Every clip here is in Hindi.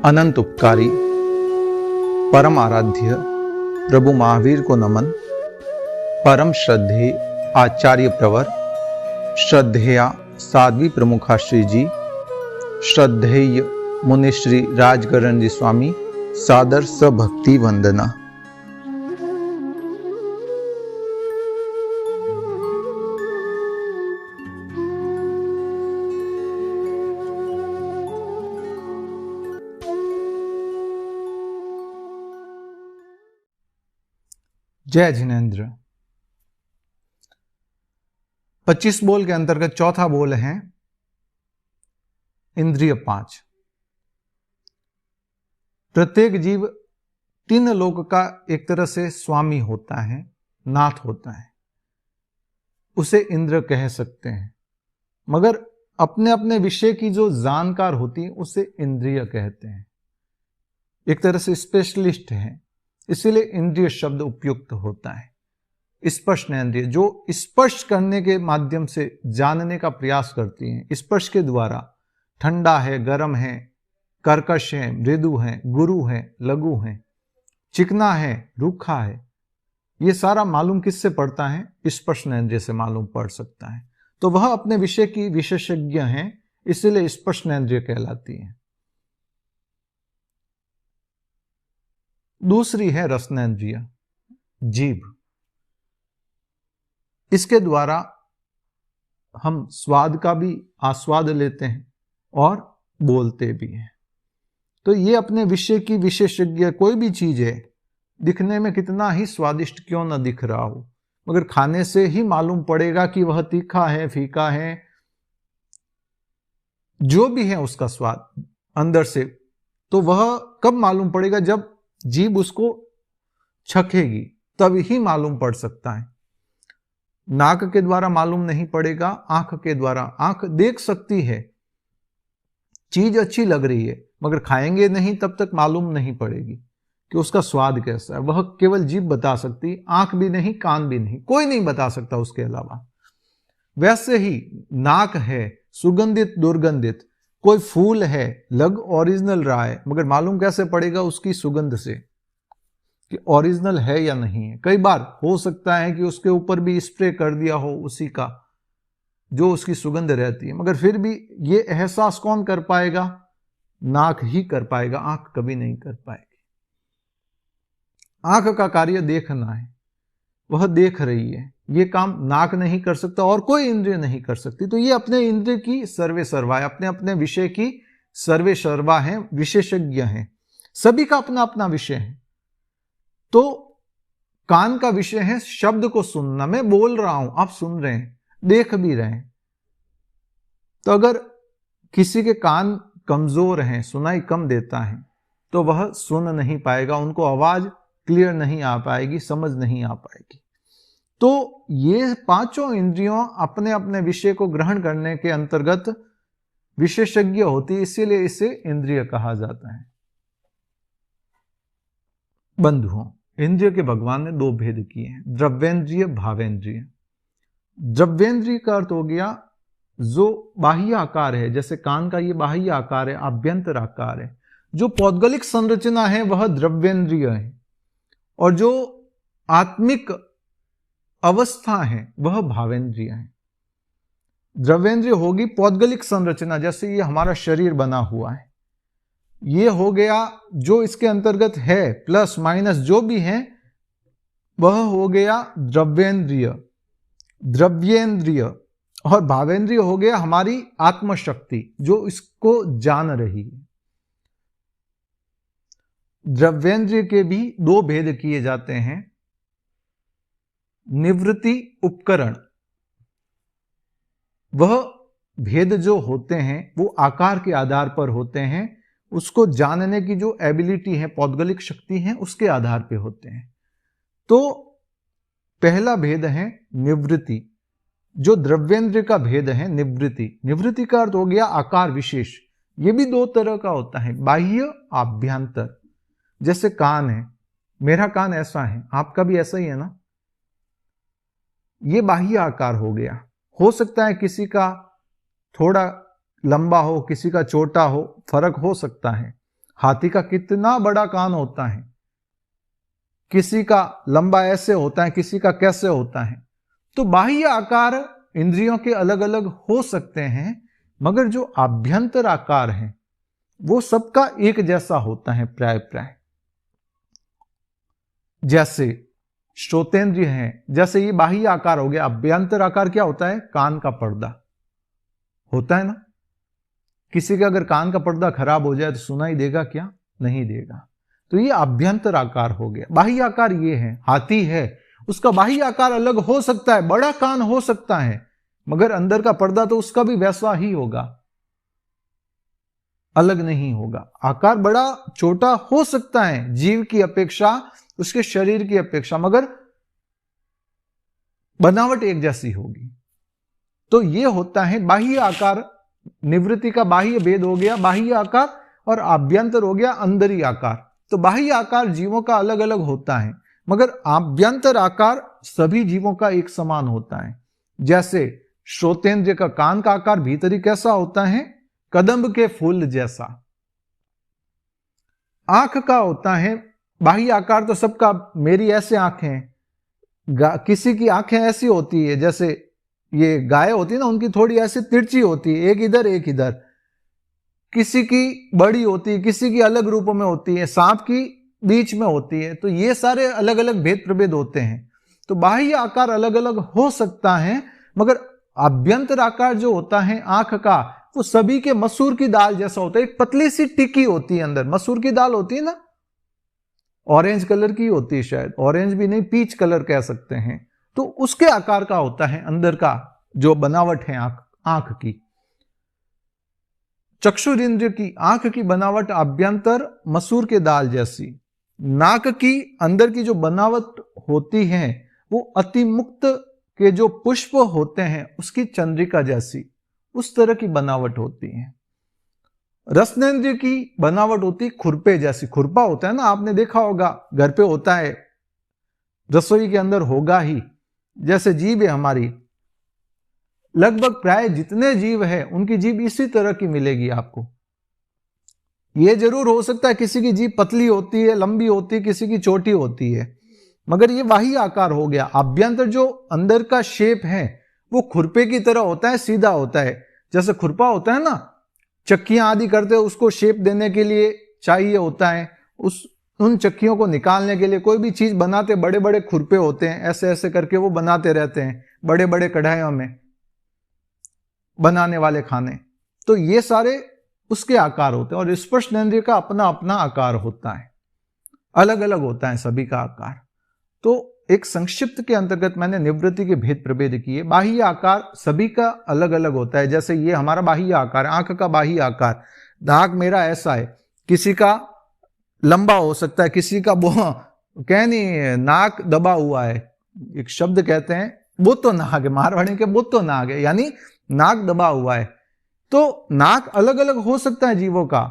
अनंत उपकारी परम आराध्य प्रभु महावीर को नमन। परम श्रद्धेय आचार्य प्रवर, श्रद्धेया साध्वी प्रमुखाश्री जी, श्रद्धेय मुनिश्री राजगरण जी स्वामी, सादर सभक्ति वंदना। जय जिनेन्द्र। 25 बोल के अंतर्गत चौथा बोल है इंद्रिय 5। प्रत्येक जीव 3 लोक का एक तरह से स्वामी होता है, नाथ होता है, उसे इंद्र कह सकते हैं। मगर अपने अपने विषय की जो जानकार होती है उसे इंद्रिय कहते हैं। एक तरह से स्पेशलिस्ट है, इसीलिए इंद्रिय शब्द उपयुक्त होता है। स्पर्शनेंद्रिय जो स्पर्श करने के माध्यम से जानने का प्रयास करती हैं, स्पर्श के द्वारा ठंडा है, गर्म है, कर्कश है, मृदु है, गुरु है, लघु है, चिकना है, रूखा है, ये सारा मालूम किससे पड़ता है? स्पर्शनेंद्रिय से मालूम पड़ सकता है। तो वह अपने विषय की विशेषज्ञ हैं, इसीलिए स्पर्शनेंद्रिय कहलाती है। दूसरी है रसनेंद्रिय, जीभ। इसके द्वारा हम स्वाद का भी आस्वाद लेते हैं और बोलते भी हैं। तो ये अपने विषय की विशेषज्ञ। कोई भी चीज है, दिखने में कितना ही स्वादिष्ट क्यों न दिख रहा हो, मगर खाने से ही मालूम पड़ेगा कि वह तीखा है, फीका है, जो भी है उसका स्वाद अंदर से। तो वह कब मालूम पड़ेगा? जब जीभ उसको चखेगी, तब ही मालूम पड़ सकता है। नाक के द्वारा मालूम नहीं पड़ेगा, आंख के द्वारा। आंख देख सकती है, चीज अच्छी लग रही है, मगर खाएंगे नहीं तब तक मालूम नहीं पड़ेगी कि उसका स्वाद कैसा है। वह केवल जीभ बता सकती, आंख भी नहीं, कान भी नहीं, कोई नहीं बता सकता उसके अलावा। वैसे ही नाक है, सुगंधित दुर्गंधित, कोई फूल है, लग ओरिजिनल रहा है, मगर मालूम कैसे पड़ेगा? उसकी सुगंध से कि ओरिजिनल है या नहीं है। कई बार हो सकता है कि उसके ऊपर भी स्प्रे कर दिया हो उसी का, जो उसकी सुगंध रहती है, मगर फिर भी ये एहसास कौन कर पाएगा? नाक ही कर पाएगा, आंख कभी नहीं कर पाएगी। आंख का कार्य देखना है, वह देख रही है, ये काम नाक नहीं कर सकता और कोई इंद्रिय नहीं कर सकती। तो ये अपने इंद्रिय की सर्वे सर्वा है, अपने अपने विषय की सर्वे सर्वा है, विशेषज्ञ हैं। सभी का अपना अपना विषय है। तो कान का विषय है शब्द को सुनना। मैं बोल रहा हूं, आप सुन रहे हैं, देख भी रहे हैं। तो अगर किसी के कान कमजोर हैं, सुनाई कम देता है, तो वह सुन नहीं पाएगा, उनको आवाज क्लियर नहीं आ पाएगी, समझ नहीं आ पाएगी। तो ये पांचों इंद्रियों अपने अपने विषय को ग्रहण करने के अंतर्गत विशेषज्ञ होती है, इसीलिए इसे इंद्रिय कहा जाता है। बंधुओं, इंद्रिय के भगवान ने 2 भेद किए हैं, द्रव्येंद्रिय, भावेंद्रिय। द्रव्येंद्रिय का अर्थ हो गया जो बाह्य आकार है, जैसे कान का ये बाह्य आकार है, आभ्यंतर आकार है। जो पौद्गलिक संरचना है वह द्रव्येंद्रिय है, और जो आत्मिक अवस्था है वह भावेंद्रिय है। द्रव्येंद्रिय होगी पौद्गलिक संरचना, जैसे ये हमारा शरीर बना हुआ है, ये हो गया जो इसके अंतर्गत है, प्लस माइनस जो भी है, वह हो गया द्रव्येंद्रिय। द्रव्येंद्रिय और भावेंद्रिय हो गया हमारी आत्मशक्ति, जो इसको जान रही है। द्रव्येंद्रिय के भी 2 भेद किए जाते हैं, निवृत्ति, उपकरण। वह भेद जो होते हैं वो आकार के आधार पर होते हैं, उसको जानने की जो एबिलिटी है, पौद्गलिक शक्ति है, उसके आधार पे होते हैं। तो पहला भेद है निवृत्ति। जो द्रव्येंद्रिय का भेद है निवृत्ति। निवृत्ति का अर्थ हो गया आकार विशेष। ये भी 2 तरह का होता है, बाह्य, आभ्यंतर। जैसे कान है, मेरा कान ऐसा है, आपका भी ऐसा ही है ना, ये बाह्य आकार हो गया। हो सकता है किसी का थोड़ा लंबा हो, किसी का छोटा हो, फर्क हो सकता है। हाथी का कितना बड़ा कान होता है, किसी का लंबा ऐसे होता है, किसी का कैसे होता है। तो बाह्य आकार इंद्रियों के अलग अलग हो सकते हैं, मगर जो आभ्यंतर आकार है वो सबका एक जैसा होता है प्राय प्राय। जैसे श्रोतेंद्रिय है, जैसे ये बाह्य आकार हो गया। अभ्यंतर आकार क्या होता है? कान का पर्दा होता है ना। किसी का अगर कान का पर्दा खराब हो जाए तो सुनाई देगा क्या? नहीं देगा। तो ये आभ्यंतर आकार हो गया। बाह्य आकार ये है, हाथी है, उसका बाह्य आकार अलग हो सकता है, बड़ा कान हो सकता है, मगर अंदर का पर्दा तो उसका भी वैसा ही होगा, अलग नहीं होगा। आकार बड़ा छोटा हो सकता है जीव की अपेक्षा, उसके शरीर की अपेक्षा, मगर बनावट एक जैसी होगी। तो ये होता है बाह्य आकार। निवृत्ति का बाह्य भेद हो गया बाह्य आकार, और आभ्यंतर हो गया अंदरी आकार। तो बाह्य आकार जीवों का अलग अलग होता है, मगर आभ्यंतर आकार सभी जीवों का एक समान होता है। जैसे श्रोतेंद्र का कान का आकार भीतरी कैसा होता है? कदम्ब के फूल जैसा। आंख का होता है बाह्य आकार तो सबका, मेरी ऐसे आंखें, किसी की आंखें ऐसी होती है, जैसे ये गाय होती है ना, उनकी थोड़ी ऐसी तिरछी होती है, एक इधर एक इधर। किसी की बड़ी होती है, किसी की अलग रूपों में होती है, सांप की बीच में होती है। तो ये सारे अलग अलग भेद प्रभेद होते हैं। तो बाह्य आकार अलग अलग हो सकता है, मगर आभ्यंतर आकार जो होता है आंख का, वो सभी के मसूर की दाल जैसा होता है। एक पतली सी टिक्की होती है अंदर, मसूर की दाल होती है ना, ऑरेंज कलर की होती है, शायद ऑरेंज भी नहीं, पीच कलर कह सकते हैं। तो उसके आकार का होता है अंदर का जो बनावट है आंख की। चक्षुर इंद्र की आंख की बनावट आभ्यंतर मसूर के दाल जैसी। नाक की अंदर की जो बनावट होती है वो अतिमुक्त के जो पुष्प होते हैं उसकी चंद्रिका जैसी, उस तरह की बनावट होती है। रसनेंद्रिय की बनावट होती खुरपे जैसी। खुरपा होता है ना, आपने देखा होगा, घर पे होता है, रसोई के अंदर होगा ही। जैसे जीभ है हमारी, लगभग प्राय जितने जीव है उनकी जीभ इसी तरह की मिलेगी आपको। यह जरूर हो सकता है किसी की जीभ पतली होती है, लंबी होती है, किसी की छोटी होती है, मगर ये बाह्य आकार हो गया। आभ्यंतर जो अंदर का शेप है वो खुरपे की तरह होता है, सीधा होता है। जैसे खुरपा होता है ना, चक्कियां आदि करते हैं, उसको शेप देने के लिए चाहिए होता है। उन चक्कियों को निकालने के लिए कोई भी चीज बनाते, बड़े बड़े खुरपे होते हैं, ऐसे ऐसे करके वो बनाते रहते हैं, बड़े बड़े कढ़ाइयों में बनाने वाले खाने। तो ये सारे उसके आकार होते हैं। और स्पर्शनेंद्रिय का अपना अपना आकार होता है, अलग अलग होता है सभी का आकार। तो एक संक्षिप्त के अंतर्गत मैंने निवृत्ति के भेद प्रभेद किए। बाह्य आकार सभी का अलग अलग होता है। जैसे ये हमारा बाह्य आकार, आंख का बाह्य आकार, नाक मेरा ऐसा है, किसी का लंबा हो सकता है, किसी का कह नहीं, नाक दबा हुआ है। एक शब्द कहते हैं बुत्तो नाग है, मारवाड़ी के बुत्तो नाग है, यानी नाक दबा हुआ है। तो नाक अलग अलग हो सकता है जीवों का,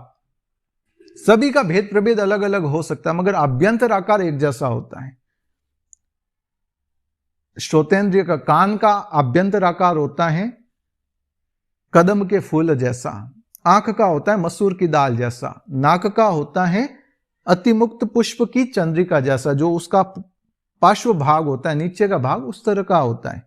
सभी का भेद प्रभेद अलग अलग हो सकता है, मगर आभ्यंतर आकार एक जैसा होता है। श्रोतेंद्रिय का कान का आभ्यंतर आकार होता है कदम के फूल जैसा, आंख का होता है मसूर की दाल जैसा, नाक का होता है अतिमुक्त पुष्प की चंद्रिका जैसा, जो उसका पार्श्व भाग होता है, नीचे का भाग उस तरह का होता है।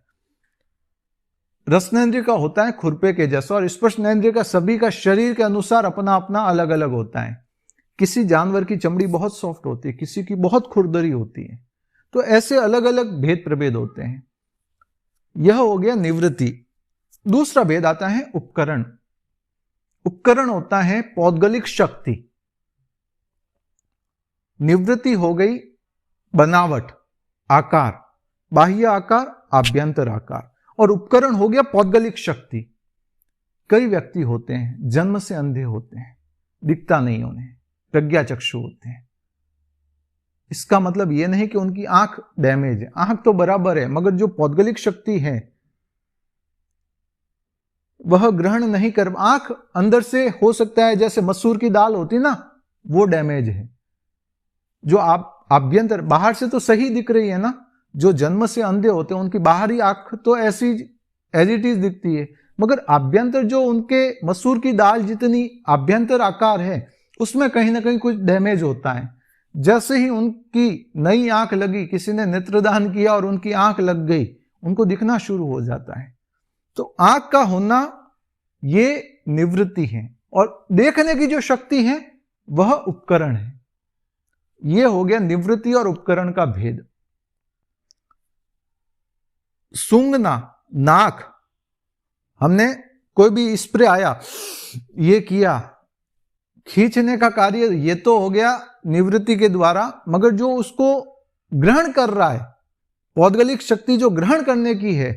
रसनेंद्रिय का होता है खुरपे के जैसा, और स्पर्शनेंद्रिय का सभी का शरीर के अनुसार अपना अपना अलग अलग होता है। किसी जानवर की चमड़ी बहुत सॉफ्ट होती है, किसी की बहुत खुरदरी होती है। तो ऐसे अलग अलग भेद प्रभेद होते हैं। यह हो गया निवृत्ति। दूसरा भेद आता है उपकरण। उपकरण होता है पौद्गलिक शक्ति। निवृत्ति हो गई बनावट, आकार, बाह्य आकार, आभ्यंतर आकार, और उपकरण हो गया पौद्गलिक शक्ति। कई व्यक्ति होते हैं जन्म से अंधे होते हैं, दिखता नहीं उन्हें, प्रज्ञा चक्षु होते हैं। इसका मतलब यह नहीं कि उनकी आंख डैमेज है, आंख तो बराबर है, मगर जो पौद्गलिक शक्ति है वह ग्रहण नहीं कर, आंख अंदर से हो सकता है जैसे मसूर की दाल होती ना, वो डैमेज है। जो आप आभ्यंतर, बाहर से तो सही दिख रही है ना, जो जन्म से अंधे होते हैं उनकी बाहरी आंख तो ऐसी एज इट इज दिखती है, मगर आभ्यंतर जो उनके मसूर की दाल जितनी आभ्यंतर आकार है उसमें कहीं ना कहीं कुछ डैमेज होता है। जैसे ही उनकी नई आंख लगी, किसी ने नेत्रदान किया और उनकी आंख लग गई, उनको दिखना शुरू हो जाता है। तो आंख का होना ये निवृत्ति है, और देखने की जो शक्ति है वह उपकरण है। यह हो गया निवृत्ति और उपकरण का भेद। सूंघना, नाक, हमने कोई भी स्प्रे आया, ये किया, खींचने का कार्य ये तो हो गया निवृत्ति के द्वारा, मगर जो उसको ग्रहण कर रहा है, पौद्गलिक शक्ति जो ग्रहण करने की है,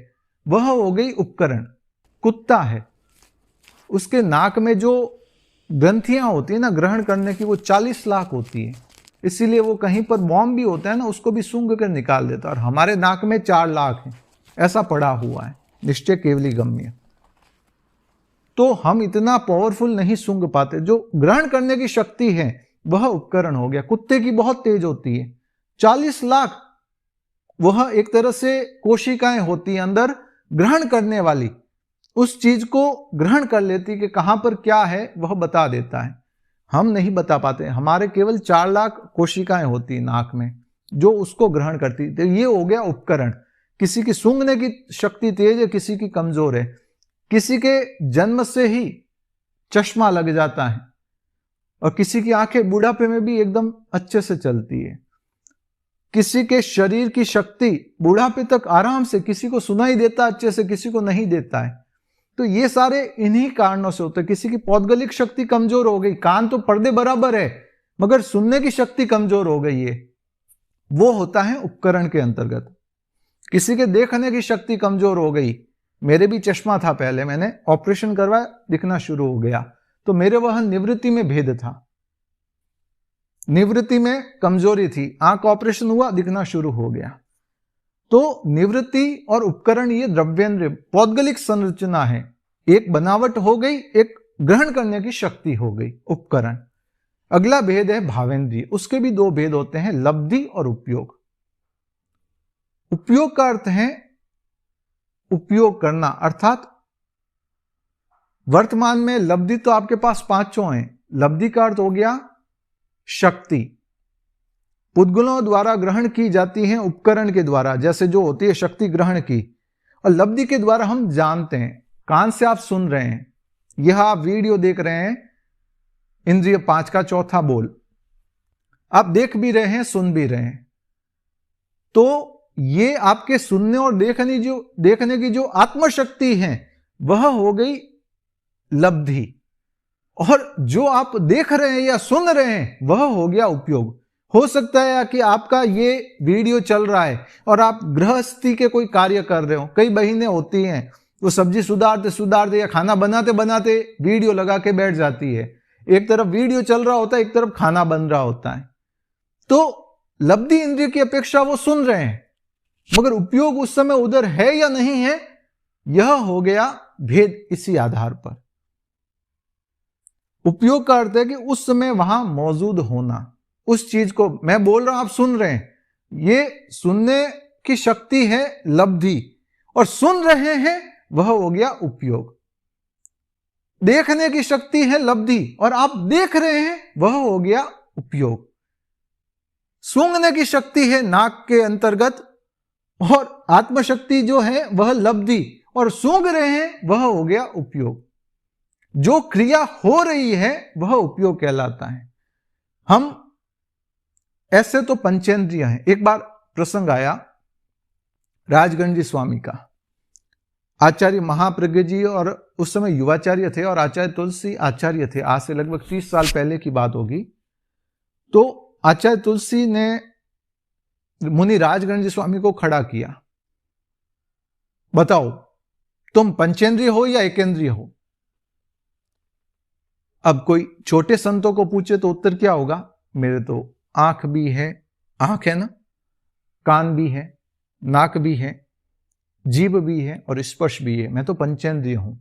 वह हो गई उपकरण। कुत्ता है, उसके नाक में जो ग्रंथियां होती है ना ग्रहण करने की, वो 40 लाख होती है, इसीलिए वो कहीं पर बॉम्ब भी होता है ना, उसको भी सूंघ कर निकाल देता है। और हमारे नाक में 4 लाख है, ऐसा पड़ा हुआ है, निश्चय केवली गम्य। तो हम इतना पावरफुल नहीं सूंघ पाते। जो ग्रहण करने की शक्ति है वह उपकरण हो गया। कुत्ते की बहुत तेज होती है, 40 लाख वह एक तरह से कोशिकाएं होती हैं अंदर ग्रहण करने वाली, उस चीज को ग्रहण कर लेती कि कहां पर क्या है वह बता देता है। हम नहीं बता पाते, हमारे केवल 4 लाख कोशिकाएं होती नाक में जो उसको ग्रहण करती। तो ये हो गया उपकरण। किसी की सूंघने की शक्ति तेज है, किसी की कमजोर है। किसी के जन्म से ही चश्मा लग जाता है, और किसी की आंखें बुढ़ापे में भी एकदम अच्छे से चलती है। किसी के शरीर की शक्ति बुढ़ापे तक आराम से, किसी को सुनाई देता अच्छे से, किसी को नहीं देता है। तो ये सारे इन्हीं कारणों से होते हैं। किसी की पौद्गलिक शक्ति कमजोर हो गई, कान तो पर्दे बराबर है मगर सुनने की शक्ति कमजोर हो गई है, वो होता है उपकरण के अंतर्गत। किसी के देखने की शक्ति कमजोर हो गई, मेरे भी चश्मा था पहले, मैंने ऑपरेशन करवाया, दिखना शुरू हो गया, तो मेरे वह निवृत्ति में भेद था, निवृत्ति में कमजोरी थी, आंख ऑपरेशन हुआ, दिखना शुरू हो गया। तो निवृत्ति और उपकरण ये द्रव्येंद्र पौद्गलिक संरचना है। एक बनावट हो गई, एक ग्रहण करने की शक्ति हो गई, उपकरण। अगला भेद है भावेंद्रिय। उसके भी 2 भेद होते हैं, लब्धि और उपयोग। उपयोग का अर्थ है उपयोग करना, अर्थात वर्तमान में लब्धि तो आपके पास 5 हैं। लब्धि का अर्थ हो गया शक्ति, पुद्गलों द्वारा ग्रहण की जाती है उपकरण के द्वारा, जैसे जो होती है शक्ति ग्रहण की। और लब्धि के द्वारा हम जानते हैं, कान से आप सुन रहे हैं, यह आप वीडियो देख रहे हैं, इंद्रिय 5 का चौथा बोल, आप देख भी रहे हैं, सुन भी रहे हैं। तो ये आपके सुनने और देखने की जो आत्मशक्ति है वह हो गई लब्धि, और जो आप देख रहे हैं या सुन रहे हैं वह हो गया उपयोग। हो सकता है कि आपका ये वीडियो चल रहा है और आप गृहस्थी के कोई कार्य कर रहे हो। कई बहनें होती हैं, वो सब्जी सुधारते या खाना बनाते बनाते वीडियो लगा के बैठ जाती है। एक तरफ वीडियो चल रहा होता है, एक तरफ खाना बन रहा होता है। तो लब्धि इंद्रिय की अपेक्षा वो सुन रहे हैं, मगर उपयोग उस समय उधर है या नहीं है, यह हो गया भेद। इसी आधार पर उपयोग का अर्थ है कि उस समय वहां मौजूद होना, उस चीज को मैं बोल रहा हूं, आप सुन रहे हैं, ये सुनने की शक्ति है लब्धि, और सुन रहे हैं वह हो गया उपयोग। देखने की शक्ति है लब्धि और आप देख रहे हैं वह हो गया उपयोग। सूंघने की शक्ति है नाक के अंतर्गत, और आत्मशक्ति जो है वह लब्धि, और सूंघ रहे हैं वह हो गया उपयोग। जो क्रिया हो रही है वह उपयोग कहलाता है। हम ऐसे तो पंचेंद्रिय हैं। एक बार प्रसंग आया राजगण जी स्वामी का, आचार्य महाप्रज्ञ जी, और उस समय युवाचार्य थे, और आचार्य तुलसी आचार्य थे। आज से लगभग 30 साल पहले की बात होगी। तो आचार्य तुलसी ने मुनि राजगण जी स्वामी को खड़ा किया, बताओ तुम पंचेंद्रिय हो या एकेंद्रिय हो? अब कोई छोटे संतों को पूछे तो उत्तर क्या होगा? मेरे तो आंख भी है, आंख है ना, कान भी है, नाक भी है, जीभ भी है और स्पर्श भी है, मैं तो पंचेंद्रिय हूं,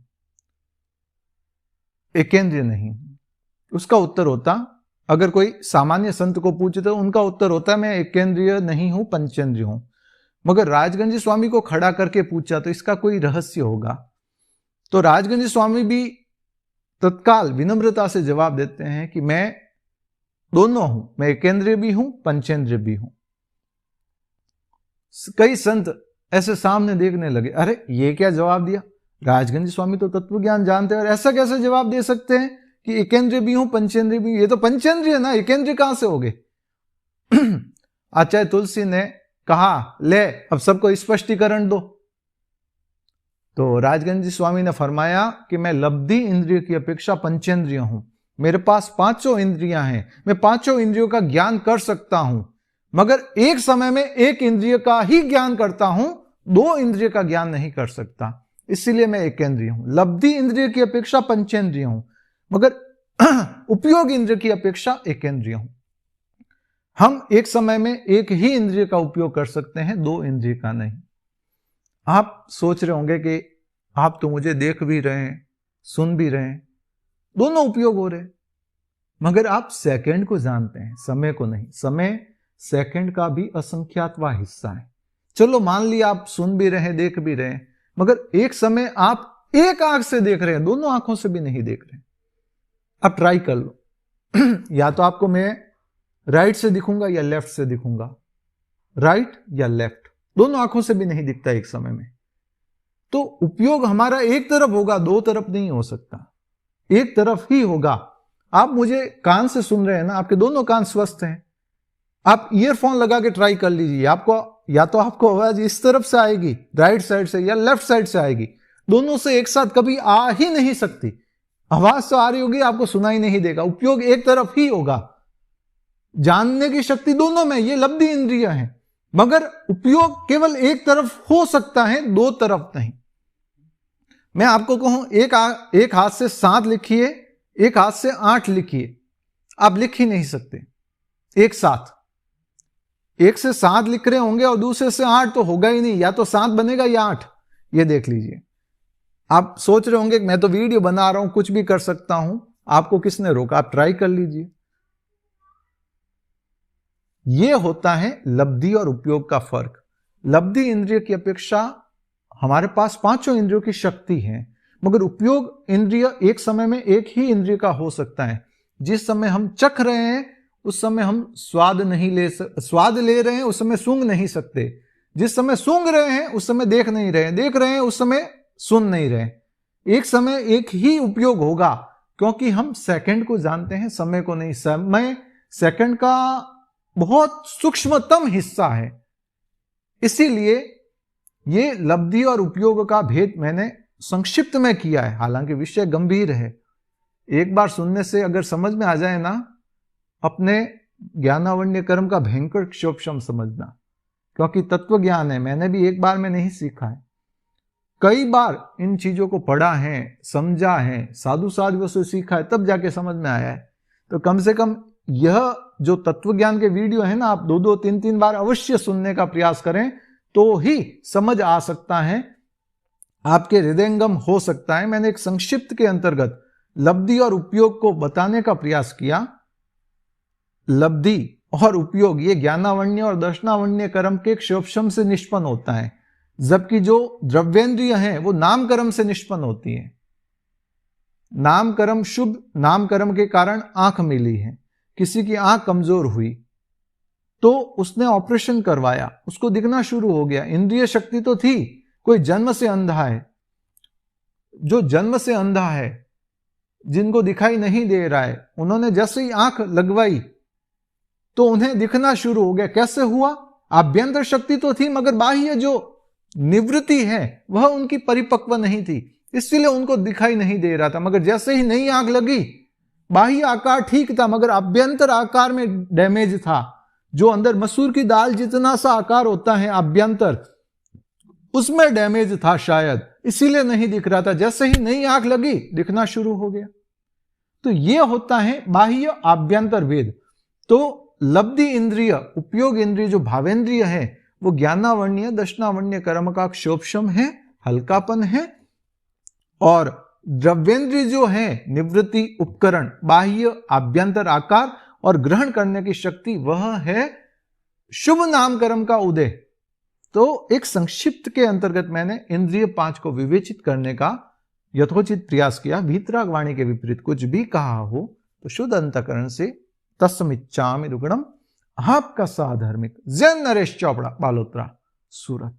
एकेंद्रिय नहीं। उसका उत्तर होता, अगर कोई सामान्य संत को पूछे तो उनका उत्तर होता है मैं एकेंद्रिय नहीं हूं, पंचेंद्रिय हूं। मगर राजगंज स्वामी को खड़ा करके पूछा तो इसका कोई रहस्य होगा। तो राजगंज स्वामी भी तत्काल विनम्रता से जवाब देते हैं कि मैं दोनों हूं, मैं एकेंद्रिय भी हूं, पंचेंद्रिय भी हूं। कई संत ऐसे सामने देखने लगे, अरे ये क्या जवाब दिया, राजगंज स्वामी तो तत्व ज्ञान जानते हैं और ऐसा कैसे जवाब दे सकते हैं कि एकेंद्रिय भी हूं, पंचेंद्रिय भी हूं, ये तो पंचेंद्रिय ना, एकेंद्रिय कहां से हो गए। आचार्य तुलसी ने कहा, ले अब सबको स्पष्टीकरण दो। तो राजगंज स्वामी ने फरमाया कि मैं लब्धि इंद्रिय की अपेक्षा पंचेंद्रिय हूं, मेरे पास पांचों इंद्रियां हैं, मैं पांचों इंद्रियों का ज्ञान कर सकता हूं, मगर एक समय में एक इंद्रिय का ही ज्ञान करता हूं, दो इंद्रिय का ज्ञान नहीं कर सकता, इसीलिए मैं एकेंद्रिय हूं। लब्धि इंद्रिय की अपेक्षा पंचेंद्रिय हूं, मगर उपयोग इंद्रिय की अपेक्षा एकेंद्रिय हूं। हम एक समय में एक ही इंद्रिय का उपयोग कर सकते हैं, दो इंद्रिय का नहीं। आप सोच रहे होंगे कि आप तो मुझे देख भी रहे हैं, सुन भी रहे हैं, दोनों उपयोग हो रहे, मगर आप सेकंड को जानते हैं, समय को नहीं। समय सेकंड का भी असंख्यातवां हिस्सा है। चलो मान लिया आप सुन भी रहे हैं, देख भी रहे हैं, मगर एक समय आप एक आंख से देख रहे हैं, दोनों आंखों से भी नहीं देख रहे। अब ट्राई कर लो। या तो आपको मैं राइट से दिखूंगा या लेफ्ट से दिखूंगा, राइट या लेफ्ट, दोनों आंखों से भी नहीं दिखता एक समय में। तो उपयोग हमारा एक तरफ होगा, दो तरफ नहीं हो सकता, एक तरफ ही होगा। आप मुझे कान से सुन रहे हैं ना, आपके दोनों कान स्वस्थ हैं। आप ईयरफोन लगा के ट्राई कर लीजिए, आपको या तो आपको आवाज इस तरफ से आएगी, राइट साइड से, या लेफ्ट साइड से आएगी, दोनों से एक साथ कभी आ ही नहीं सकती। आवाज तो आ रही होगी, आपको सुनाई नहीं देगा, उपयोग एक तरफ ही होगा। जानने की शक्ति दोनों में, ये लब्धि इंद्रिय है, मगर उपयोग केवल एक तरफ हो सकता है, दो तरफ नहीं। मैं आपको कहूं एक हाथ से 7 लिखिए, एक हाथ से 8 लिखिए, आप लिख ही नहीं सकते एक साथ। एक से 7 लिख रहे होंगे और दूसरे से 8 तो होगा ही नहीं, या तो 7 बनेगा या 8। ये देख लीजिए। आप सोच रहे होंगे कि मैं तो वीडियो बना रहा हूं, कुछ भी कर सकता हूं, आपको किसने रोका? आप ट्राई कर लीजिए। यह होता है लब्धि और उपयोग का फर्क। लब्धि इंद्रिय की अपेक्षा हमारे पास पांचों इंद्रियों की शक्ति है, मगर उपयोग इंद्रिय एक समय में एक ही इंद्रिय का हो सकता है। जिस समय हम चख रहे हैं उस समय हम स्वाद ले रहे हैं उस समय सूंघ नहीं सकते। जिस समय सूंघ रहे हैं उस समय देख नहीं रहे, देख रहे हैं उस समय सुन नहीं रहे। एक समय एक ही उपयोग होगा, क्योंकि हम सेकंड को जानते हैं, समय को नहीं। समय सेकंड का बहुत सूक्ष्मतम हिस्सा है। इसीलिए ये लब्धि और उपयोग का भेद मैंने संक्षिप्त में किया है, हालांकि विषय गंभीर है। एक बार सुनने से अगर समझ में आ जाए ना, अपने ज्ञानावण्य कर्म का भयंकर क्षोभशम समझना, क्योंकि तत्व ज्ञान है, मैंने भी एक बार में नहीं सीखा है, कई बार इन चीजों को पढ़ा है, समझा है, साधु साधुओं से सीखा है, तब जाके समझ में आया है। तो कम से कम यह जो तत्व ज्ञान के वीडियो है ना, आप 2-2, 3-3 बार अवश्य सुनने का प्रयास करें, तो ही समझ आ सकता है, आपके हृदयंगम हो सकता है। मैंने एक संक्षिप्त के अंतर्गत लब्धि और उपयोग को बताने का प्रयास किया। लब्धि और उपयोग ये ज्ञानावण्य और दर्शनावण्य कर्म के क्षोभशम से निष्पन्न होता है, जबकि जो द्रव्येंद्रिय है वो नाम कर्म से निष्पन्न होती है। नाम कर्म, शुभ नाम कर्म के कारण आंख मिली है, किसी की आंख कमजोर हुई तो उसने ऑपरेशन करवाया, उसको दिखना शुरू हो गया। इंद्रिय शक्ति तो थी, कोई जन्म से अंधा है, जो जन्म से अंधा है, जिनको दिखाई नहीं दे रहा है, उन्होंने जैसे ही आंख लगवाई तो उन्हें दिखना शुरू हो गया। कैसे हुआ? आभ्यंतर शक्ति तो थी, मगर बाह्य जो निवृत्ति है वह उनकी परिपक्व नहीं थी, इसलिए उनको दिखाई नहीं दे रहा था। मगर जैसे ही नई आंख लगी, बाह्य आकार ठीक था, मगर आभ्यंतर आकार में डैमेज था। जो अंदर मसूर की दाल जितना सा आकार होता है आभ्यंतर, उसमें डैमेज था शायद, इसीलिए नहीं दिख रहा था। जैसे ही नई आंख लगी, दिखना शुरू हो गया। तो यह होता है बाह्य आभ्यंतर भेद। तो लब्धि इंद्रिय, उपयोग इंद्रिय जो भावेंद्रिय है, वो ज्ञानावण्य दर्शनावण्य कर्म का क्षोभशम है, हल्कापन है। और द्रव्येंद्रिय जो है निवृत्ति उपकरण, बाह्य आभ्यंतर आकार और ग्रहण करने की शक्ति, वह है शुभ नाम कर्म का उदय। तो एक संक्षिप्त के अंतर्गत मैंने इंद्रिय 5 को विवेचित करने का यथोचित प्रयास किया। वीतराग वाणी के विपरीत कुछ भी कहा हो तो शुद्ध अंतःकरण से तस्मिच्छामि रुग्णम। आपका साधर्मिक जैन नरेश चोपड़ा, बालोतरा, सूरत।